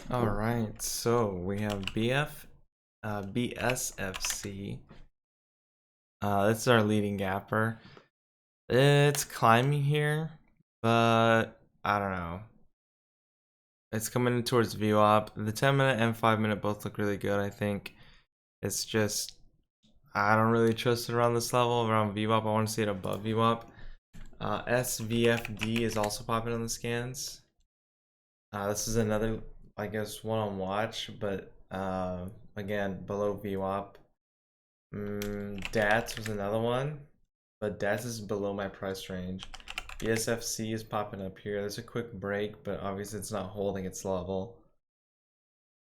All right, so we have BSFC. This is our leading gapper. It's climbing here, but I don't know. It's coming in towards VWAP. The 10-minute and 5-minute both look really good, I think. It's just, I don't really trust it around this level. Around VWAP, I want to see it above VWAP. SVFD is also popping on the scans. This is another, I guess, one on watch, but again, below VWAP. DATS was another one, but DATS is below my price range. BSFC is popping up here. There's a quick break, but obviously it's not holding its level.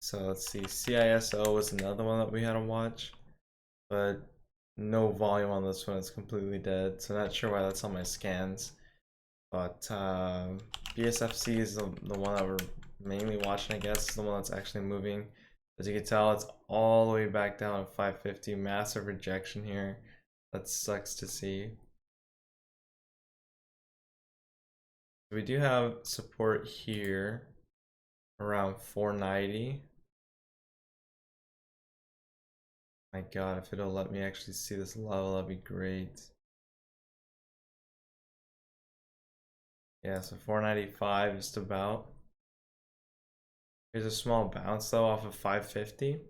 So let's see. CISO was another one that we had to watch, but no volume on this one. It's completely dead. So not sure why that's on my scans. But BSFC is the one that we're mainly watching, I guess. It's the one that's actually moving. As you can tell, it's all the way back down at 550. Massive rejection here. That sucks to see. We do have support here around 490. My god, if it'll let me actually see this level, that'd be great. Yeah, so 495 just about. Here's a small bounce though off of 550.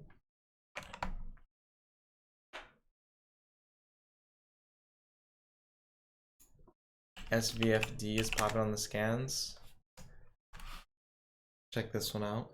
SVFD is popping on the scans. Check this one out.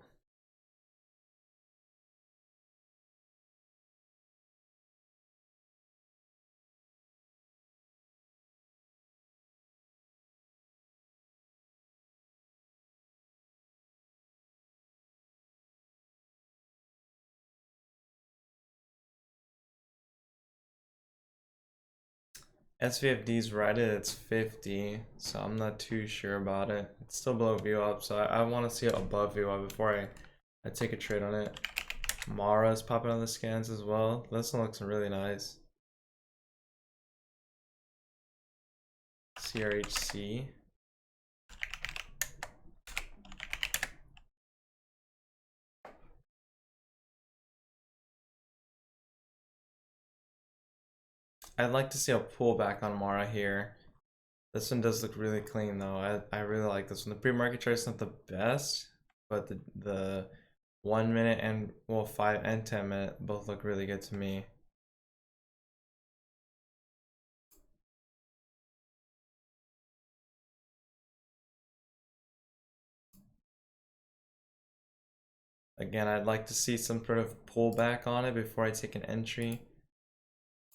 SVFD is right at its 50, so I'm not too sure about it. It's still below VWAP, so I want to see it above VWAP before I take a trade on it. Mara is popping on the scans as well. This one looks really nice. CRHC. I'd like to see a pullback on Mara here. This one does look really clean though. I really like this one. The pre-market chart is not the best, but the 1 minute and 5 and 10 minute both look really good to me. Again, I'd like to see some sort of pullback on it before I take an entry.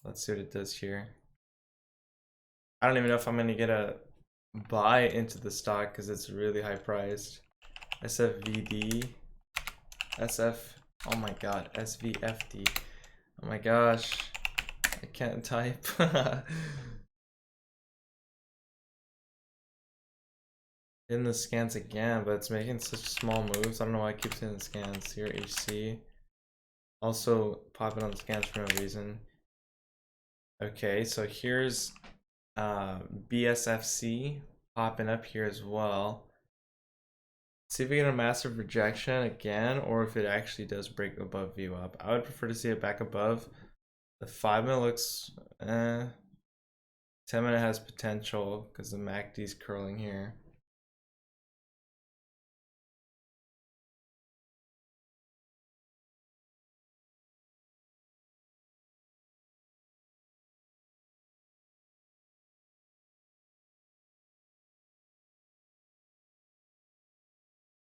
Let's see what it does here. I don't even know if I'm gonna get a buy into the stock because it's really high priced. SFVD, oh my god, SVFD. Oh my gosh, I can't type. In the scans again, but it's making such small moves. I don't know why I keep seeing the scans here. HC also popping on the scans for no reason. Okay, so here's BSFC popping up here as well. See if we get a massive rejection again, or if it actually does break above VWAP. I would prefer to see it back above. The 5-minute looks 10-minute has potential because the MACD is curling here.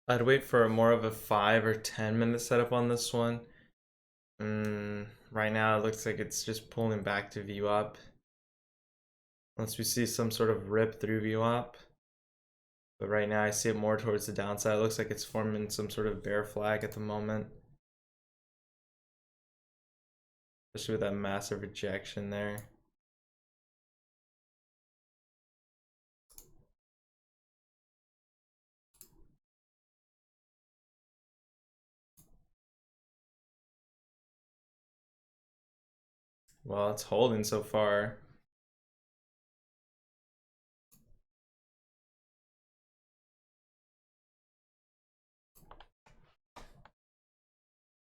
I'd wait for more of a 5 or 10-minute setup on this one. Right now it looks like it's just pulling back to VWAP. Unless we see some sort of rip through VWAP. But right now I see it more towards the downside. It looks like it's forming some sort of bear flag at the moment. Especially with that massive rejection there. Well, it's holding so far.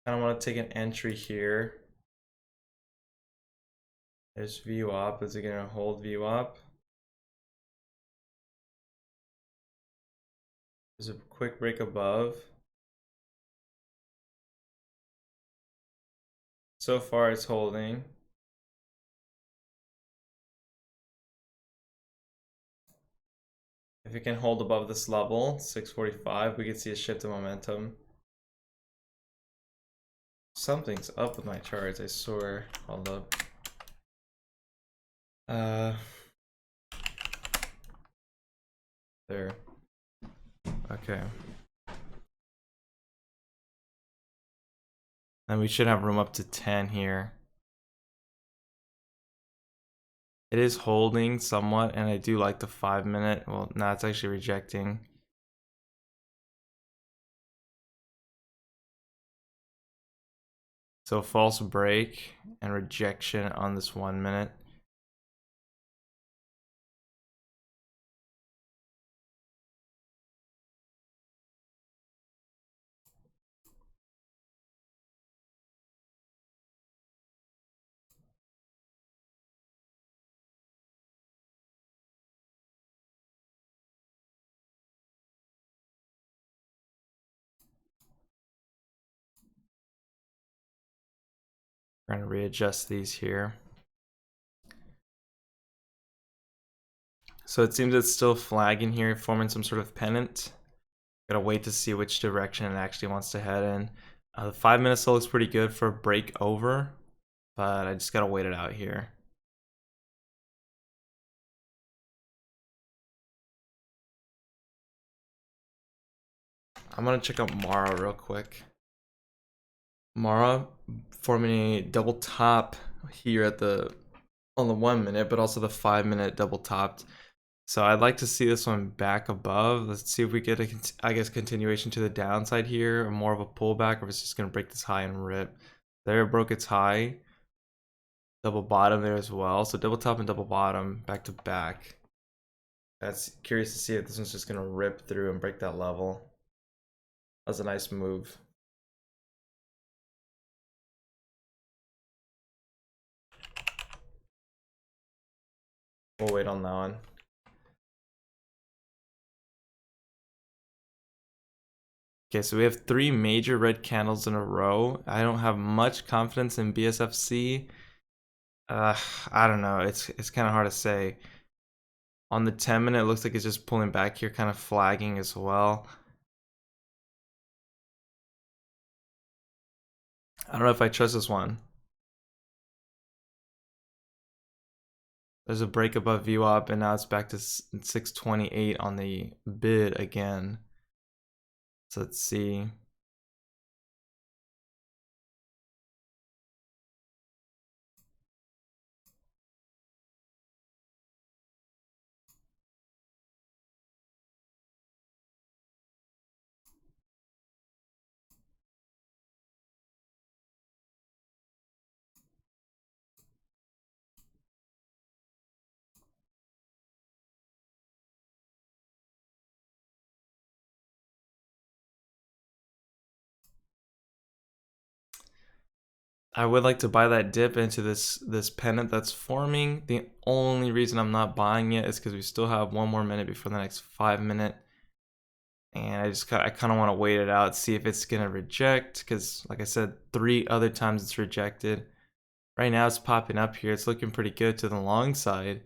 I don't want to take an entry here. There's VWAP. Is it going to hold VWAP? There's a quick break above. So far it's holding. If it can hold above this level, 645, we could see a shift in momentum. Something's up with my charts, I swear. Hold up. There. Okay. And we should have room up to 10 here. It is holding somewhat, and I do like the 5-minute. Well, no, it's actually rejecting. So false break and rejection on this 1 minute. We're going to readjust these here. So it seems it's still flagging here, forming some sort of pennant. Gotta wait to see which direction it actually wants to head in. The 5-minute still looks pretty good for a break over, but I just gotta wait it out here. I'm gonna check out Mara real quick. Mara forming a double top here at on the 1 minute, but also the 5-minute double topped. So I'd like to see this one back above. Let's see if we get a, I guess, continuation to the downside here, or more of a pullback, or if it's just gonna break this high and rip. There, it broke its high. Double bottom there as well. So double top and double bottom back to back. That's curious to see if this one's just gonna rip through and break that level. That's a nice move. We'll wait on that one. Okay, so we have 3 major red candles in a row. I don't have much confidence in BSFC. I don't know. It's kind of hard to say. On the 10-minute, it looks like it's just pulling back here, kind of flagging as well. I don't know if I trust this one. There's a break above VWAP, and now it's back to 628 on the bid again. So let's see. I would like to buy that dip into this pennant that's forming. The only reason I'm not buying it is because we still have 1 more minute before the next 5-minute. And I kind of want to wait it out, see if it's going to reject. Because like I said, 3 other times it's rejected. Right now it's popping up here. It's looking pretty good to the long side.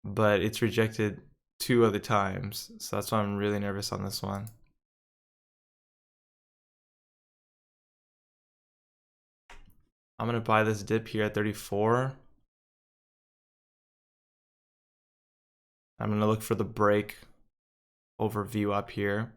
But it's rejected 2 other times. So that's why I'm really nervous on this one. I'm going to buy this dip here at 34. I'm going to look for the break overview up here.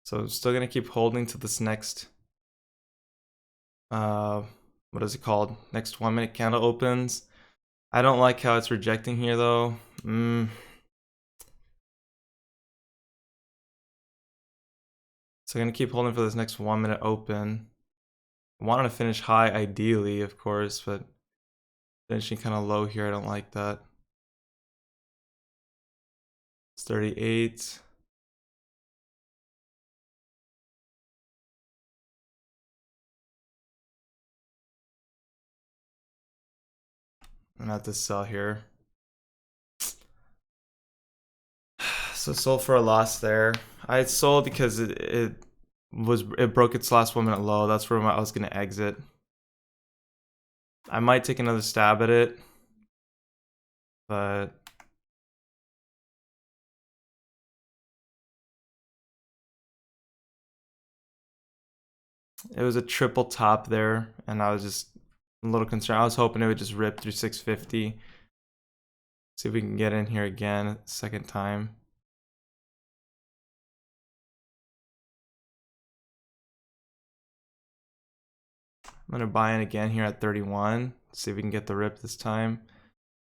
So I'm still going to keep holding to this next, what is it called? Next 1 minute candle opens. I don't like how it's rejecting here though. So I'm going to keep holding for this next 1 minute open. I wanted to finish high ideally, of course, but finishing kind of low here, I don't like that. It's 38. I'm gonna have to sell here. So sold for a loss there. I sold because it broke its last 1 minute low. That's where I was gonna exit. I might take another stab at it, but it was a triple top there, and I was just a little concerned. I was hoping it would just rip through 650. See if we can get in here again, second time. I'm gonna buy in again here at 31. See if we can get the rip this time.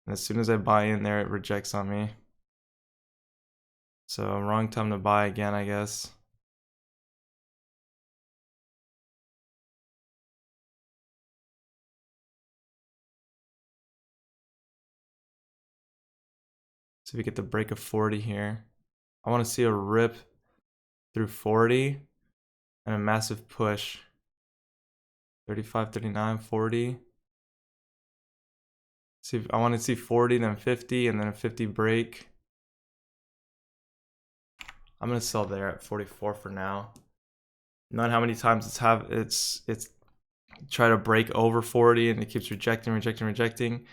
And as soon as I buy in there, it rejects on me. So wrong time to buy again, I guess. See if we get the break of 40 here. I want to see a rip through 40 and a massive push. 35, 39, 40. See, I want to see 40, then 50, and then a 50 break. I'm gonna sell there at 44 for now. Not how many times it's try to break over 40 and it keeps rejecting.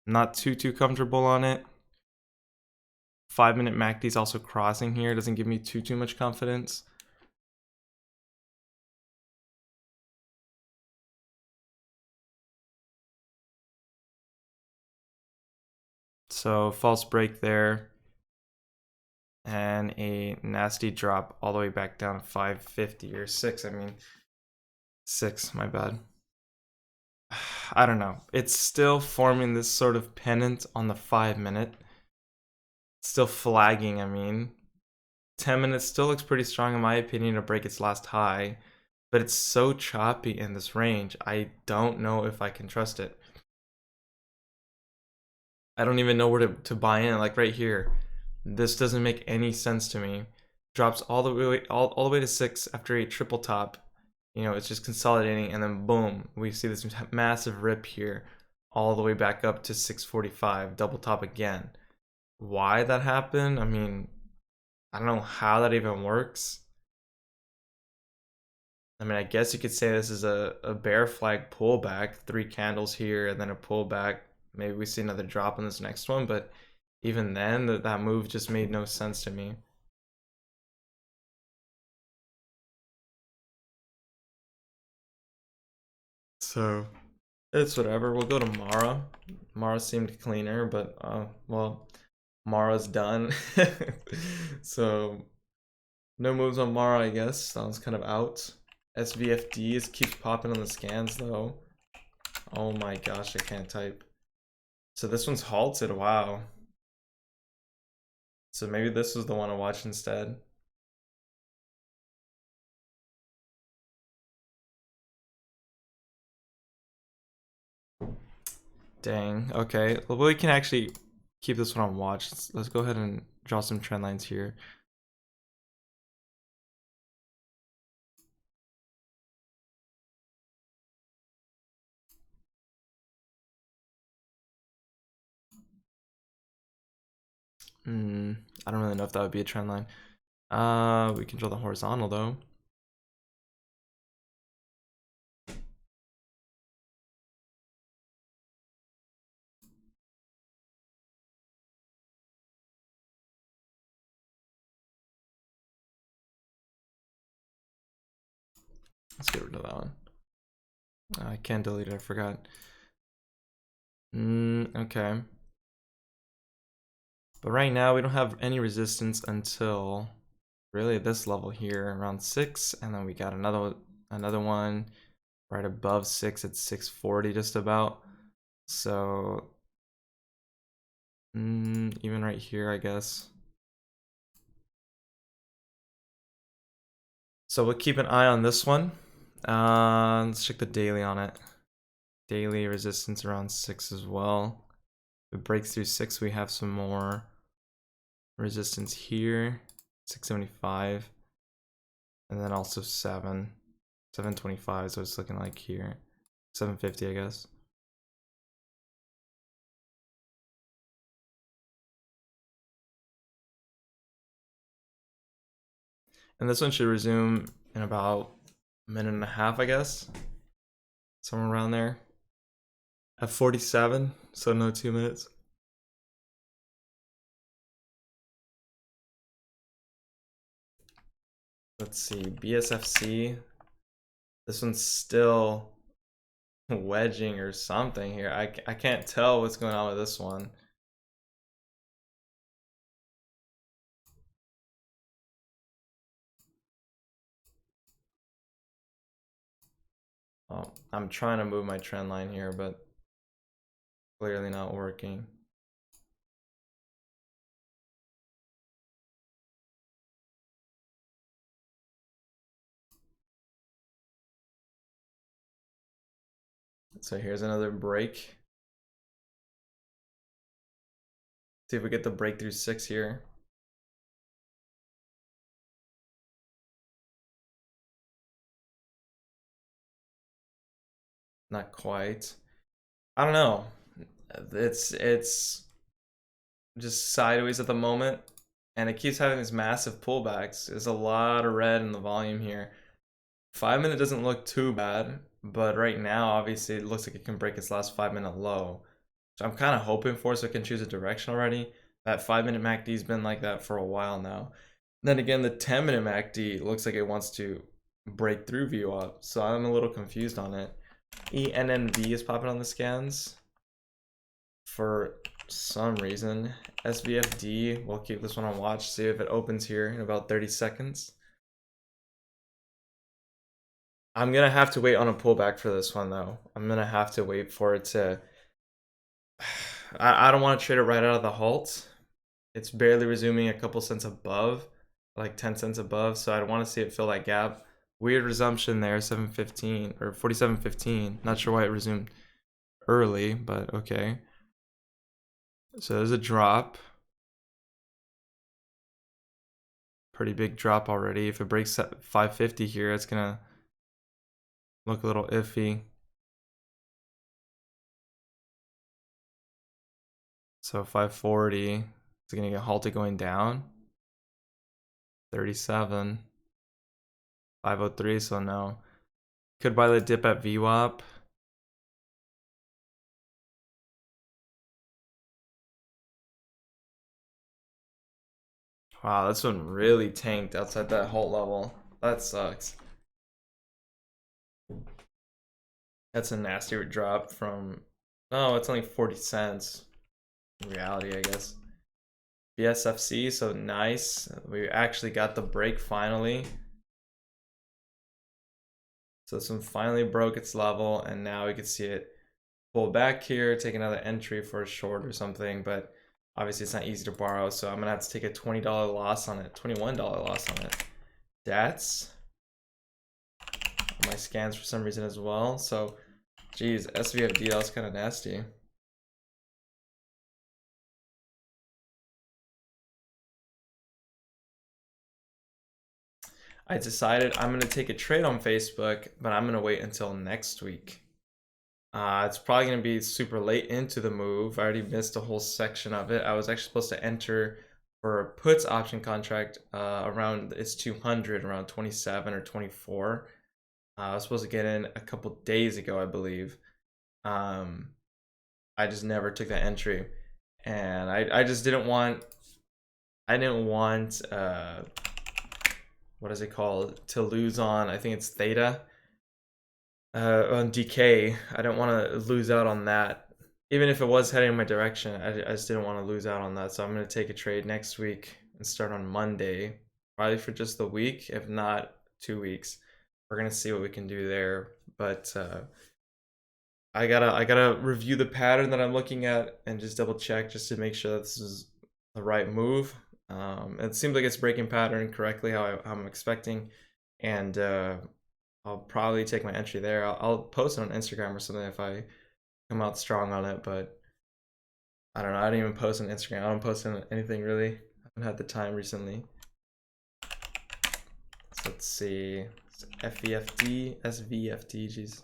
Not too comfortable on it. 5 minute MACD is also crossing here. Doesn't give me too much confidence. So false break there. And a nasty drop all the way back down to 550 or 6. I mean, 6, my bad. I don't know. It's still forming this sort of pennant on the 5 minute. Still flagging, I mean. 10 minutes still looks pretty strong in my opinion to break its last high. But it's so choppy in this range. I don't know if I can trust it. I don't even know where to buy in. Like right here. This doesn't make any sense to me. Drops all the way to 6 after a triple top. You know, it's just consolidating, and then boom, we see this massive rip here, all the way back up to 645, double top again. Why that happened? I mean, I don't know how that even works. I mean, I guess you could say this is a bear flag pullback, 3 candles here, and then a pullback. Maybe we see another drop in this next one, but even then, that move just made no sense to me. So it's whatever. We'll go to Mara. Mara seemed cleaner, but well, Mara's done. So no moves on Mara, I guess. That one's kind of out. SVFD keeps popping on the scans though. Oh my gosh, I can't type. So this one's halted. Wow. So maybe this was the one to watch instead. Dang. Okay. Well, we can actually keep this one on watch. Let's go ahead and draw some trend lines here. I don't really know if that would be a trend line. We can draw the horizontal though. Let's get rid of that one. I can't delete it, I forgot. Okay. But right now we don't have any resistance until really this level here around 6, and then we got another one right above 6 at 640 just about. So even right here, I guess. So we'll keep an eye on this one Let's check the daily on it. Daily resistance around 6 as well. If it breaks through 6, we have some more resistance here, 675, and then also 725 is what it's looking like here. 750, I guess. And this one should resume in about a minute and a half, I guess. Somewhere around there. At 47, so no 2 minutes. Let's see, BSFC. This one's still wedging or something here. I can't tell what's going on with this one. Oh, I'm trying to move my trend line here, but clearly not working. So here's another break. See if we get the breakthrough 6 here. Not quite. I don't know. It's just sideways at the moment, and it keeps having these massive pullbacks. There's a lot of red in the volume here. 5 minute doesn't look too bad, but right now, obviously, it looks like it can break its last 5 minute low. So I'm kind of hoping for it so it can choose a direction already. That 5 minute MACD's been like that for a while now. Then again, the 10 minute MACD looks like it wants to break through VWAP, so I'm a little confused on it. ENNV is popping on the scans for some reason. SVFD, we'll keep this one on watch, see if it opens here in about 30 seconds. I'm gonna have to wait on a pullback for this one though. I'm gonna have to wait for it to... I don't want to trade it right out of the halt. It's barely resuming a couple cents above, like 10 cents above, so I want to see it fill that gap. Weird resumption there, 715 or 47.15. Not sure why it resumed early, but okay. So there's a drop. Pretty big drop already. If it breaks at 550 here, it's gonna look a little iffy. So 540, it's gonna get halted going down. 37, 503, so no. Could buy the dip at VWAP. Wow, this one really tanked outside that halt level. That sucks. That's a nasty drop from... Oh, it's only 40 cents. In reality, I guess. BSFC, so nice. We actually got the break finally. So this one finally broke its level, and now we can see it pull back here, take another entry for a short or something, but obviously it's not easy to borrow, so I'm gonna have to take a $20 loss on it, $21 loss on it. DATS. My scans for some reason as well, so geez, SVFD, that was kind of nasty. I decided I'm going to take a trade on Facebook, but I'm going to wait until next week. It's probably going to be super late into the move. I already missed a whole section of it. I was actually supposed to enter for a puts option contract around it's 200, around 27 or 24. I was supposed to get in a couple days ago, I believe. I just never took that entry, and I just didn't want. I didn't want what is it called, to lose on, I think it's theta, on DK. I don't want to lose out on that. Even if it was heading in my direction, I just didn't want to lose out on that. So I'm going to take a trade next week and start on Monday, probably for just the week, if not 2 weeks. We're going to see what we can do there. But I gotta review the pattern that I'm looking at and just double check just to make sure that this is the right move. It seems like it's breaking pattern correctly how I'm expecting, and I'll probably take my entry there. I'll post it on Instagram or something if I come out strong on it, but I don't know. I don't even post on Instagram. I don't post on anything really. I haven't had the time recently. So let's see. FVFD, SVFD, geez.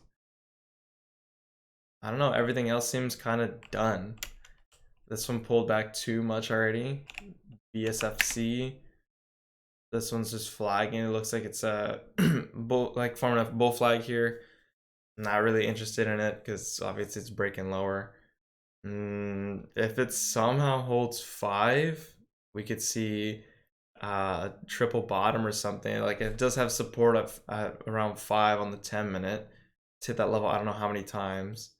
I don't know. Everything else seems kind of done. This one pulled back too much already. BSFC. This one's just flagging. It looks like it's a bull, like forming a bull flag here. Not really interested in it because obviously it's breaking lower. If it somehow holds 5, we could see triple bottom or something. Like it does have support at around 5 on the 10-minute. It's hit that level I don't know how many times.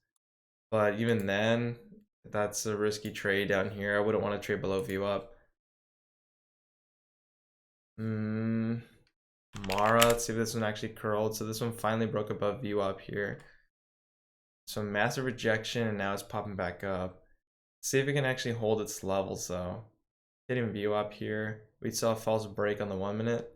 But even then, that's a risky trade down here. I wouldn't want to trade below view up. Mara, let's see if this one actually curled. So this one finally broke above view up here. So massive rejection, and now it's popping back up. See if it can actually hold its levels though. Hitting view up here. We saw a false break on the 1-minute.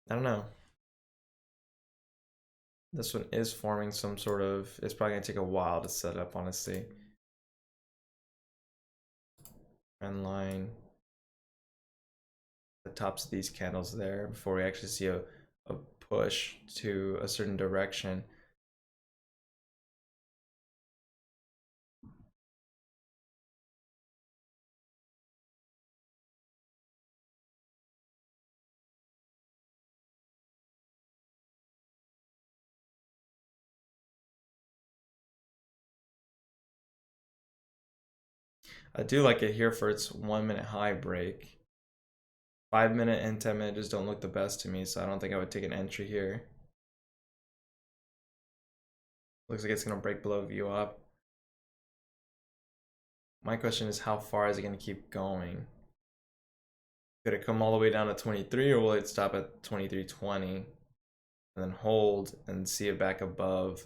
I don't know. This one is forming some sort of, it's probably gonna take a while to set up, honestly. Trend line. The tops of these candles there before we actually see a push to a certain direction. I do like it here for its 1-minute high break. 5-minute and 10-minute just don't look the best to me, so I don't think I would take an entry here. Looks like it's gonna break below view up. My question is, how far is it gonna keep going? Could it come all the way down to 23, or will it stop at 23.20 and then hold and see it back above?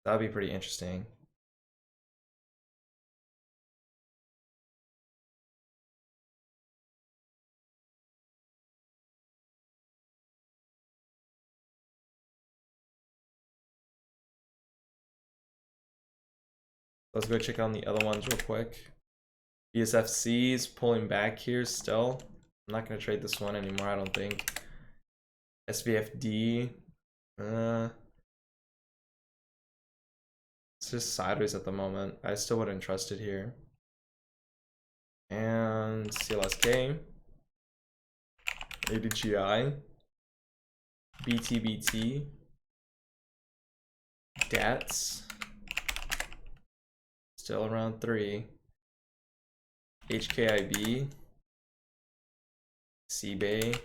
That would be pretty interesting. Let's go check on the other ones real quick. BSFC is pulling back here still. I'm not going to trade this one anymore, I don't think. SVFD. It's just sideways at the moment. I still wouldn't trust it here. And CLSK. ADGI. BTBT. DATS. Still around 3. HKIB. CBay.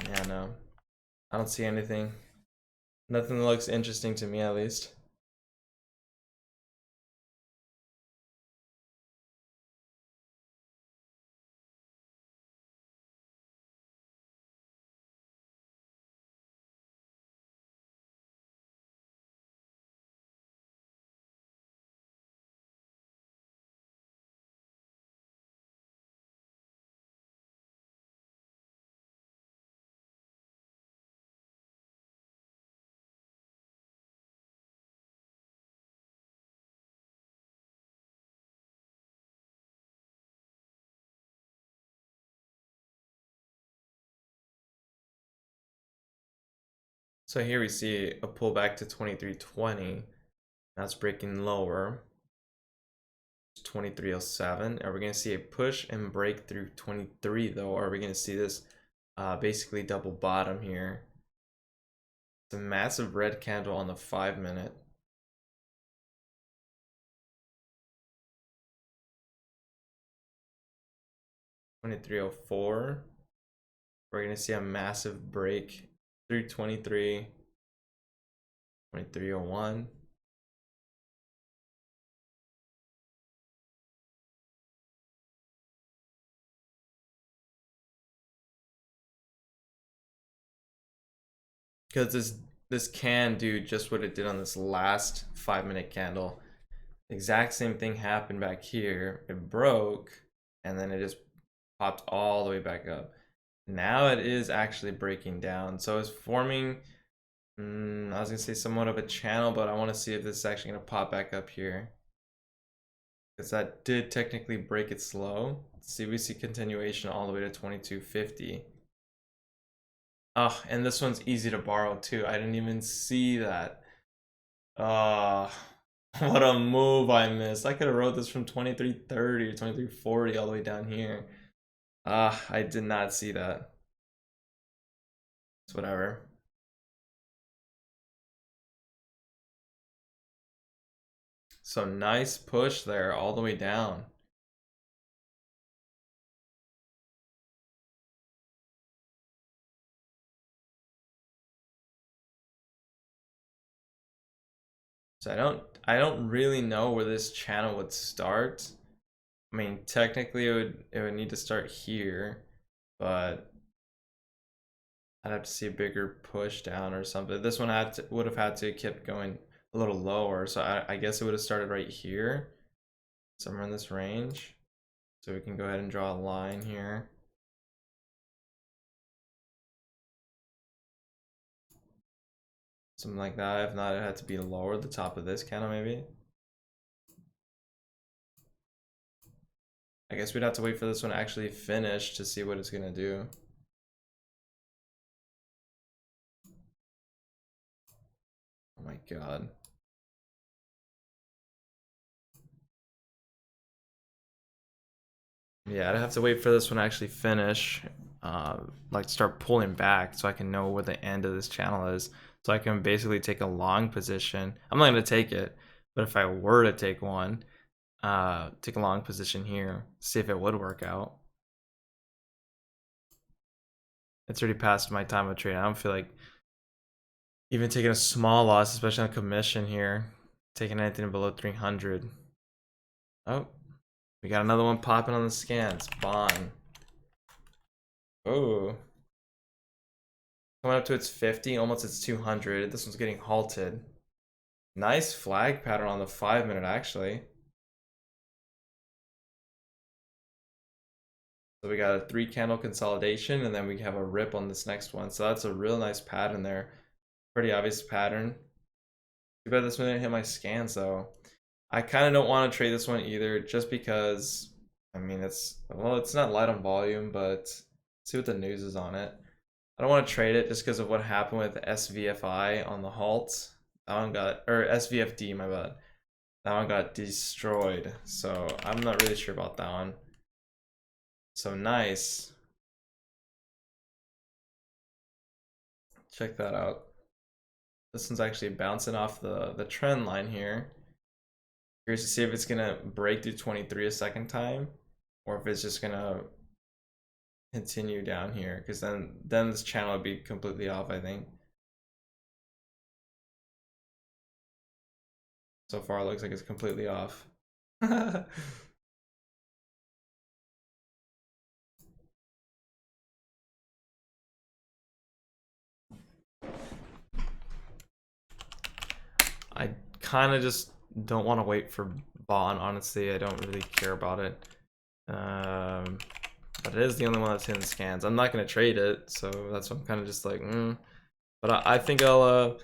Yeah, no. I don't see anything. Nothing that looks interesting to me, at least. So here we see a pullback to 23.20. That's breaking lower. 23.07. Are we going to see a push and break through 23 though? Or are we going to see this basically double bottom here? It's a massive red candle on the 5-minute. $23.04. We're going to see a massive break through 23. $23.01. because this can do just what it did on this last 5-minute candle. Exact same thing happened back here. It broke, and then it just popped all the way back up. Now it is actually breaking down. So it's forming, I was gonna say somewhat of a channel, but I want to see if this is actually gonna pop back up here. Because that did technically break its low. Let's see if we see continuation all the way to 2250. Oh, and this one's easy to borrow too. I didn't even see that. What a move I missed. I could have wrote this from 2330 or 2340 all the way down here. I did not see that. It's whatever. So nice push there all the way down. So I don't really know where this channel would start. I mean, technically it would need to start here, but I'd have to see a bigger push down or something. This one would have had to keep going a little lower, so I guess it would have started right here, somewhere in this range. So we can go ahead and draw a line here. Something like that. If not, it had to be lower, the top of this candle maybe. I guess we'd have to wait for this one to actually finish to see what it's gonna do. Oh my god. Yeah, I'd have to wait for this one to actually finish, like start pulling back so I can know where the end of this channel is. So I can basically take a long position. I'm not gonna take it, but if I were to take one, take a long position here, see if it would work out. It's already past my time of trading. I don't feel like even taking a small loss, especially on commission here, taking anything below 300. Oh, we got another one popping on the scans. Bond. Oh. Coming up to its 50, almost its 200. This one's getting halted. Nice flag pattern on the 5-minute, actually. So we got a 3-candle consolidation, and then we have a rip on this next one. So that's a real nice pattern there. Pretty obvious pattern. Too bad this one didn't hit my scans, though. I kind of don't want to trade this one either, just because, I mean, it's not light on volume, but see what the news is on it. I don't want to trade it just because of what happened with SVFI on the halt. That one got, or SVFD, my bad. That one got destroyed. So I'm not really sure about that one. So nice. Check that out. This one's actually bouncing off the trend line here. Curious to see if it's gonna break through 23 a second time, or if it's just gonna continue down here, because then this channel would be completely off, I think. So far it looks like it's completely off. I kind of just don't want to wait for Bond, honestly. I don't really care about it. But it is the only one that's hitting scans. I'm not going to trade it, so that's why I'm kind of just like, But I think I'll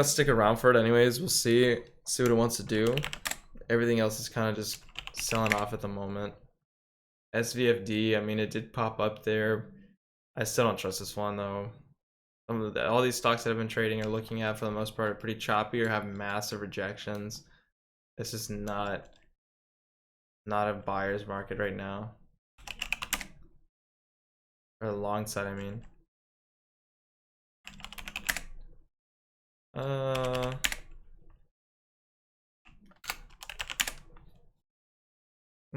stick around for it anyways. We'll see what it wants to do. Everything else is kind of just selling off at the moment. SVFD, I mean, it did pop up there. I still don't trust this one though. All these stocks that I've been trading or looking at for the most part are pretty choppy or have massive rejections. It's just not a buyer's market right now. Or the long side, I mean.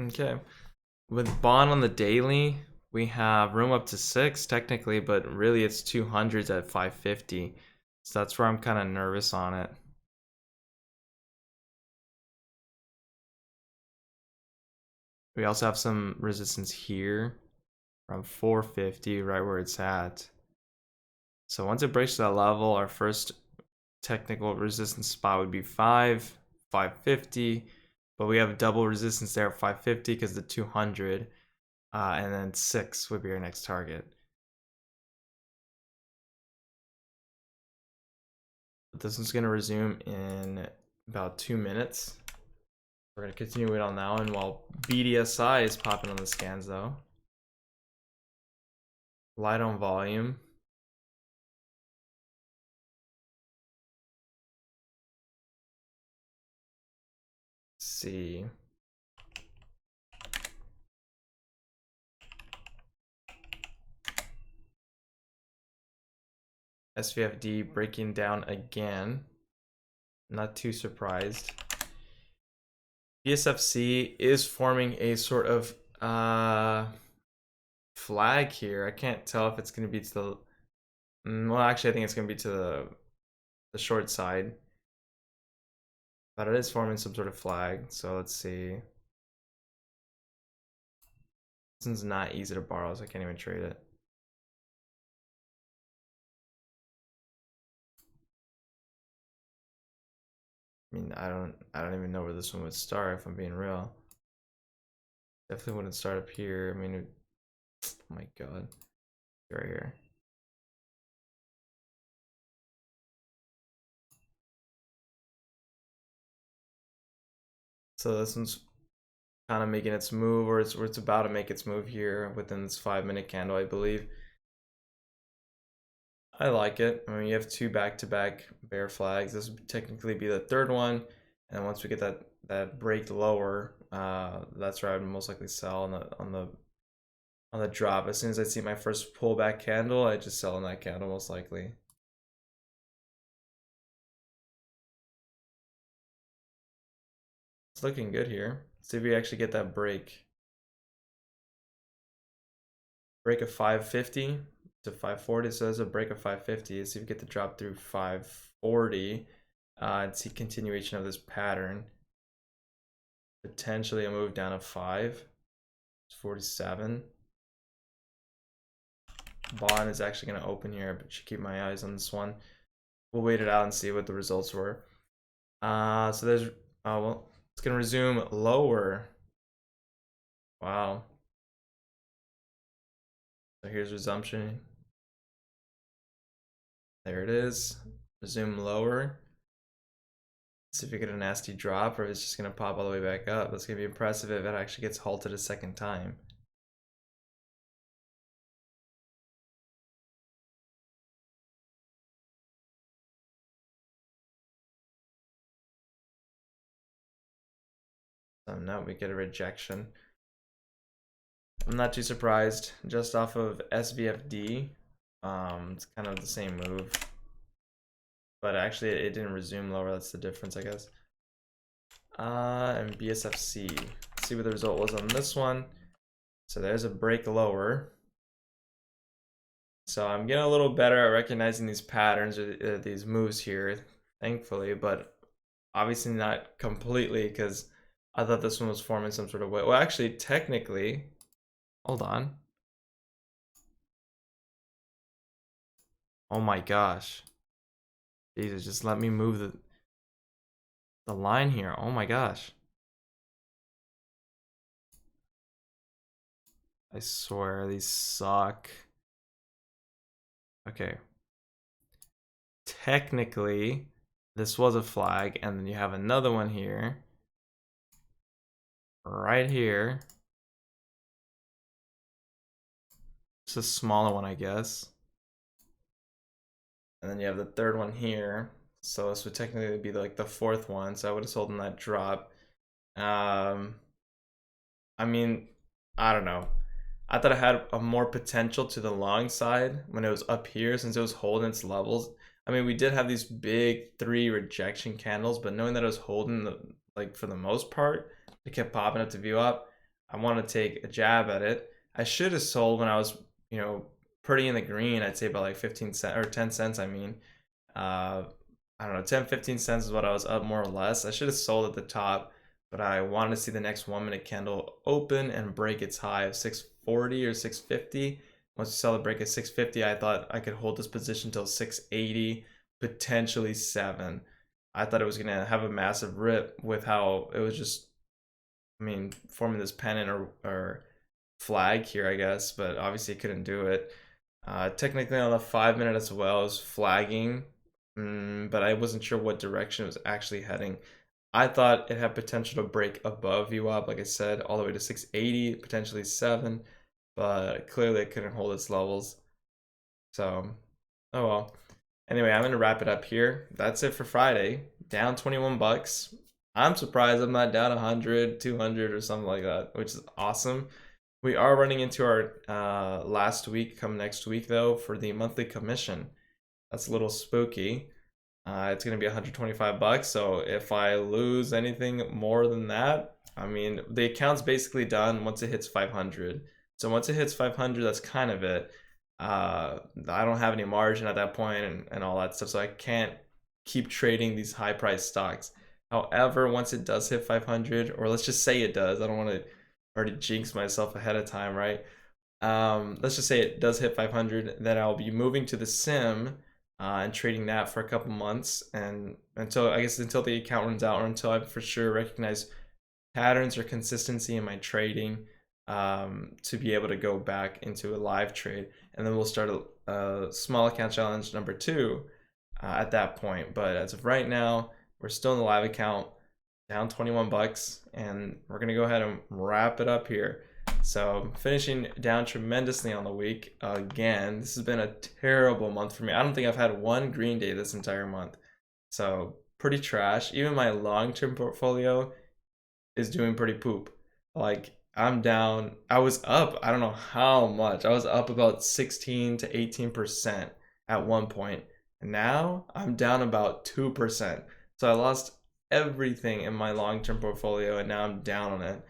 Okay. With Bond on the daily, we have room up to 6 technically, but really it's 200s at 550. So that's where I'm kind of nervous on it. We also have some resistance here from 450, right where it's at. So once it breaks to that level, our first technical resistance spot would be 550, but we have double resistance there at 550 because the 200, and then 6 would be our next target. This is going to resume in about 2 minutes. We're going to continue it on now, and while BDSI is popping on the scans though. Light on volume. Let's see. SVFD breaking down again. Not too surprised. BSFC is forming a sort of flag here. I can't tell if it's going to be to the... Well, actually, I think it's going to be to the short side. But it is forming some sort of flag. So let's see. This one's not easy to borrow, so I can't even trade it. I mean, I don't even know where this one would start if I'm being real. Definitely wouldn't start up here. I mean, oh my god, right here. So this one's kind of making its move, or it's about to make its move here within this 5-minute candle, I believe. I like it. I mean, you have 2 back-to-back bear flags. This would technically be the third one, and once we get that break lower, that's where I would most likely sell on the drop. As soon as I see my first pullback candle, I just sell on that candle most likely. It's looking good here. Let's see if we actually get that break. Break of 550 to 540. So there's a break of 550. Let's see if we get the drop through 540 and see continuation of this pattern. Potentially a move down to 547. Bond is actually going to open here, but should keep my eyes on this one. We'll wait it out and see what the results were. So there's, well, it's going to resume lower. Wow. So here's resumption. There it is. Resume lower. Let's see if we get a nasty drop or if it's just going to pop all the way back up. That's going to be impressive if it actually gets halted a second time. So now we get a rejection. I'm not too surprised. Just off of SVFD, it's kind of the same move. But actually, it didn't resume lower. That's the difference, I guess. And BSFC. Let's see what the result was on this one. So there's a break lower. So I'm getting a little better at recognizing these patterns or these moves here, thankfully, but obviously not completely because I thought this one was forming some sort of way. Well, actually, technically, hold on. Oh my gosh. Jesus, just let me move the line here. Oh my gosh. I swear, these suck. Okay. Technically, this was a flag, and then you have another one here. Right here. It's a smaller one, I guess. And then you have the third one here. So this would technically be like the fourth one. So I would have sold in that drop. I mean, I don't know. I thought it had a more potential to the long side when it was up here since it was holding its levels. I mean, we did have these big 3 rejection candles, but knowing that it was holding like for the most part, it kept popping up to view up. I want to take a jab at it. I should have sold when I was, you know, pretty in the green. I'd say about like 15 cents or 10 cents. I mean, I don't know, 10, 15 cents is what I was up more or less. I should have sold at the top, but I wanted to see the next 1-minute candle open and break its high of 640 or 650 once you saw the break at 650, I thought I could hold this position till 680, potentially 7. I thought it was gonna have a massive rip with how it was just, I mean, forming this pennant or flag here, I guess, but obviously it couldn't do it. Technically on the 5-minute as well, it was flagging, but I wasn't sure what direction it was actually heading. I thought it had potential to break above VWAP, like I said, all the way to 680, potentially 7, but clearly it couldn't hold its levels. So, oh well. Anyway, I'm gonna wrap it up here. That's it for Friday. Down 21 bucks. I'm surprised I'm not down 100, 200 or something like that, which is awesome. We are running into our last week, come next week though, for the monthly commission. That's a little spooky. It's gonna be 125 bucks. So if I lose anything more than that, I mean, the account's basically done once it hits 500. So once it hits 500, that's kind of it. I don't have any margin at that point and all that stuff, so I can't keep trading these high price stocks. However, once it does hit 500, or let's just say it does, I don't want to already jinx myself ahead of time, right? Let's just say it does hit 500, then I'll be moving to the sim and trading that for a couple months, and until the account runs out, or until I for sure recognize patterns or consistency in my trading, to be able to go back into a live trade, and then we'll start a small account challenge number 2 at that point. But as of right now, we're still in the live account, down 21 bucks, and we're gonna go ahead and wrap it up here. So finishing down tremendously on the week again. This has been a terrible month for me. I don't think I've had one green day this entire month, so pretty trash. Even my long-term portfolio is doing pretty poop. Like, I'm down. I was up, I don't know how much. I was up about 16 to 18% at one point. And now I'm down about 2%. So I lost everything in my long-term portfolio, and now I'm down on it.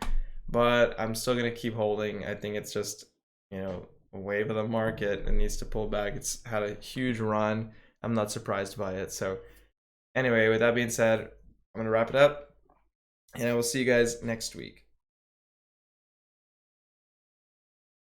But I'm still going to keep holding. I think it's just, a wave of the market. It needs to pull back. It's had a huge run. I'm not surprised by it. So anyway, with that being said, I'm going to wrap it up, and I will see you guys next week.